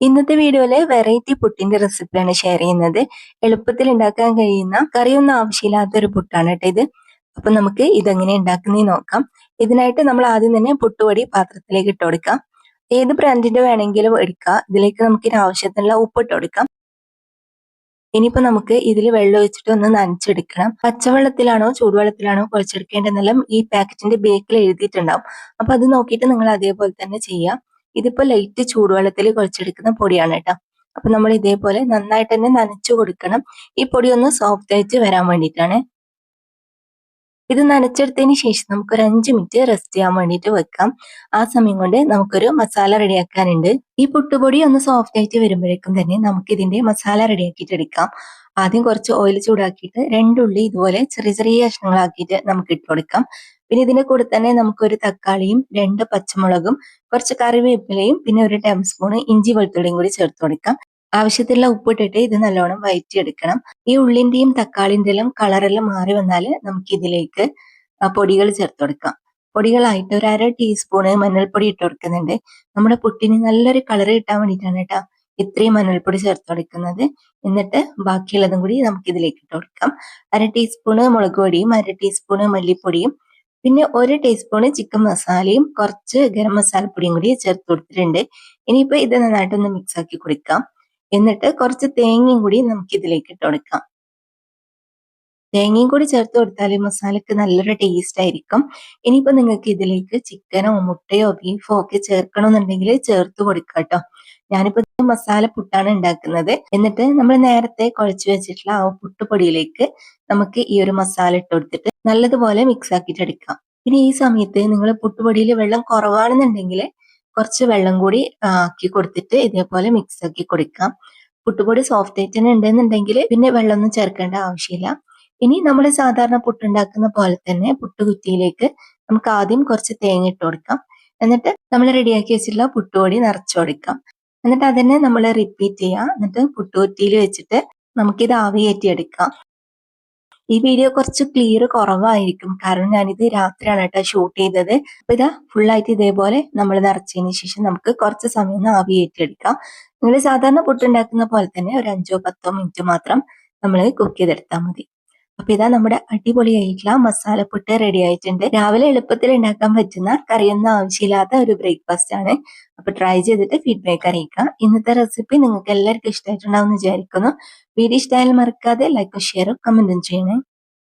ഇന്നത്തെ വീഡിയോയില് വെറൈറ്റി പുട്ടിന്റെ റെസിപ്പിയാണ് ഷെയർ ചെയ്യുന്നത്. എളുപ്പത്തിൽ ഉണ്ടാക്കാൻ കഴിയുന്ന കറിയൊന്നും ആവശ്യമില്ലാത്ത ഒരു പുട്ടാണ് കേട്ടോ ഇത്. അപ്പൊ നമുക്ക് ഇതെങ്ങനെ ഉണ്ടാക്കുന്നതെന്ന് നോക്കാം. ഇതിനായിട്ട് നമ്മൾ ആദ്യം തന്നെ പുട്ടുപൊടി പാത്രത്തിലേക്ക് ഇട്ട് കൊടുക്കാം. ഏത് ബ്രാൻഡിന്റെ വേണമെങ്കിലും എടുക്കാം. ഇതിലേക്ക് നമുക്ക് ആവശ്യത്തിനുള്ള ഉപ്പ് ഇട്ട് കൊടുക്കാം. ഇനിയിപ്പോ നമുക്ക് ഇതിൽ വെള്ളം ഒഴിച്ചിട്ട് ഒന്ന് നനച്ചെടുക്കണം. പച്ചവെള്ളത്തിലാണോ ചൂടുവെള്ളത്തിലാണോ കുഴച്ചെടുക്കേണ്ടതെന്നെല്ലാം ഈ പാക്കറ്റിന്റെ ബേക്കിൽ എഴുതിയിട്ടുണ്ടാവും. അപ്പൊ അത് നോക്കിയിട്ട് നിങ്ങൾ അതേപോലെ തന്നെ ചെയ്യാം. ഇതിപ്പോ ലൈറ്റ് ചൂടുവെള്ളത്തിൽ കുഴച്ചെടുക്കുന്ന പൊടിയാണ് കേട്ടോ. അപ്പൊ നമ്മൾ ഇതേപോലെ നന്നായിട്ട് തന്നെ നനച്ചു കൊടുക്കണം. ഈ പൊടി ഒന്ന് സോഫ്റ്റ് ആയിട്ട് വരാൻ വേണ്ടിയിട്ടാണ്. ഇത് നനച്ചെടുത്തതിന് ശേഷം നമുക്കൊരു 5 മിനിറ്റ് റെസ്റ്റ് ചെയ്യാൻ വേണ്ടിയിട്ട് വെക്കാം. ആ സമയം കൊണ്ട് നമുക്കൊരു മസാല റെഡിയാക്കാനുണ്ട്. ഈ പുട്ടുപൊടി ഒന്ന് സോഫ്റ്റ് ആയിട്ട് വരുമ്പോഴേക്കും തന്നെ നമുക്ക് ഇതിന്റെ മസാല റെഡിയാക്കിയിട്ട് എടുക്കാം. ആദ്യം കുറച്ച് ഓയിൽ ചൂടാക്കിയിട്ട് 2 ഉള്ളി ഇതുപോലെ ചെറിയ ചെറിയ കഷ്ണങ്ങളാക്കിയിട്ട് നമുക്ക് ഇട്ട് കൊടുക്കാം. പിന്നെ ഇതിന്റെ കൂടെ തന്നെ നമുക്കൊരു തക്കാളിയും 2 പച്ചമുളകും കുറച്ച് കറിവേപ്പിലയും പിന്നെ ഒരു ടേബിൾ സ്പൂൺ ഇഞ്ചി വെളുത്തുള്ളിയും കൂടി ചേർത്ത് കൊടുക്കാം. ആവശ്യത്തിലുള്ള ഉപ്പിട്ടിട്ട് ഇത് നല്ലോണം വഴറ്റിയെടുക്കണം. ഈ ഉള്ളിന്റെയും തക്കാളിന്റെയും കളറെല്ലാം മാറി വന്നാൽ നമുക്ക് ഇതിലേക്ക് പൊടികൾ ചേർത്ത് കൊടുക്കാം. പൊടികളായിട്ട് ഒരു 1/2 ടീസ്പൂണ് മഞ്ഞൾപ്പൊടി ഇട്ട് കൊടുക്കുന്നുണ്ട്. നമ്മുടെ പുട്ടിന് നല്ലൊരു കളർ കിട്ടാൻ വേണ്ടിയിട്ടാണ് കേട്ടോ ഇത്രയും മഞ്ഞൾപ്പൊടി ചേർത്ത് കൊടുക്കുന്നത്. എന്നിട്ട് ബാക്കിയുള്ളതും കൂടി നമുക്ക് ഇതിലേക്ക് ഇട്ട് കൊടുക്കാം. 1/2 ടീസ്പൂണ് മുളക് പൊടിയും 1/2 ടീസ്പൂണ് മല്ലിപ്പൊടിയും പിന്നെ 1 ടീസ്പൂണ് ചിക്കൻ മസാലയും കുറച്ച് ഗരം മസാലപ്പൊടിയും കൂടി ചേർത്ത് കൊടുത്തിട്ടുണ്ട്. ഇനിയിപ്പോ ഇത് നന്നായിട്ടൊന്ന് മിക്സ് ആക്കി കൊടുക്കാം. എന്നിട്ട് കുറച്ച് തേങ്ങയും കൂടി നമുക്ക് ഇതിലേക്ക് ഇട്ട് കൊടുക്കാം. തേങ്ങയും കൂടി ചേർത്ത് കൊടുത്താൽ മസാലക്ക് നല്ലൊരു ടേസ്റ്റ് ആയിരിക്കും. ഇനിയിപ്പോ നിങ്ങൾക്ക് ഇതിലേക്ക് ചിക്കനോ മുട്ടയോ ബീഫോ ഒക്കെ ചേർക്കണമെന്നുണ്ടെങ്കിൽ ചേർത്ത് കൊടുക്കാം കേട്ടോ. ഞാനിപ്പോ മസാല പുട്ടാണ് ഉണ്ടാക്കുന്നത്. എന്നിട്ട് നമ്മൾ നേരത്തെ കുഴച്ച് വെച്ചിട്ടുള്ള ആ പുട്ടുപൊടിയിലേക്ക് നമുക്ക് ഈ ഒരു മസാല ഇട്ട് കൊടുത്തിട്ട് നല്ലതുപോലെ മിക്സ് ആക്കിയിട്ട് എടുക്കാം. പിന്നെ ഈ സമയത്ത് നിങ്ങൾ പുട്ടുപൊടിയിൽ വെള്ളം കുറവാണെന്നുണ്ടെങ്കിൽ കുറച്ച് വെള്ളം കൂടി ആക്കി കൊടുത്തിട്ട് ഇതേപോലെ മിക്സ് ആക്കി കൊടുക്കാം. പുട്ടുപൊടി സോഫ്റ്റ് ആയിട്ട് തന്നെ ഉണ്ടെന്നുണ്ടെങ്കിൽ പിന്നെ വെള്ളമൊന്നും ചേർക്കേണ്ട ആവശ്യമില്ല. ഇനി നമ്മൾ സാധാരണ പുട്ടുണ്ടാക്കുന്ന പോലെ തന്നെ പുട്ടുകുറ്റിയിലേക്ക് നമുക്ക് ആദ്യം കുറച്ച് തേങ്ങ ഇട്ട് കൊടുക്കാം. എന്നിട്ട് നമ്മൾ റെഡിയാക്കി വെച്ചിട്ടുള്ള പുട്ടുപൊടി നിറച്ചു കൊടുക്കാം. എന്നിട്ട് അതന്നെ നമ്മൾ റിപ്പീറ്റ് ചെയ്യാം. എന്നിട്ട് പുട്ടുകുറ്റിയിൽ വെച്ചിട്ട് നമുക്കിത് ആവിയേറ്റി എടുക്കാം. ഈ വീഡിയോ കുറച്ച് ക്ലിയർ കുറവായിരിക്കും, കാരണം ഞാനിത് രാത്രിയാണ് കേട്ടോ ഷൂട്ട് ചെയ്തത്. അപ്പൊ ഇതാ ഫുള്ളായിട്ട് ഇതേപോലെ നമ്മൾ നിറച്ചതിന് ശേഷം നമുക്ക് കുറച്ച് സമയം ഒന്ന് ആവിയേറ്റിയെടുക്കാം. നിങ്ങൾ സാധാരണ പുട്ടുണ്ടാക്കുന്ന പോലെ തന്നെ ഒരു 5-10 മിനിറ്റ് മാത്രം നമ്മൾ കുക്ക് ചെയ്തെടുത്താൽ മതി. അപ്പൊ ഇതാ നമ്മുടെ അടിപൊളിയായിട്ടുള്ള മസാലപ്പുട്ട് റെഡി ആയിട്ടുണ്ട്. രാവിലെ എളുപ്പത്തിൽ ഉണ്ടാക്കാൻ പറ്റുന്ന കറിയൊന്നും ആവശ്യമില്ലാത്ത ഒരു ബ്രേക്ക്ഫാസ്റ്റ് ആണ്. അപ്പൊ ട്രൈ ചെയ്തിട്ട് ഫീഡ്ബാക്ക് അറിയിക്കാം. ഇന്നത്തെ റെസിപ്പി നിങ്ങൾക്ക് എല്ലാവർക്കും ഇഷ്ടമായിട്ടുണ്ടാവും എന്ന് വിചാരിക്കുന്നു. വീഡിയോ ഇഷ്ടമായാലും മറക്കാതെ ലൈക്കും ഷെയറും കമന്റും ചെയ്യണേ.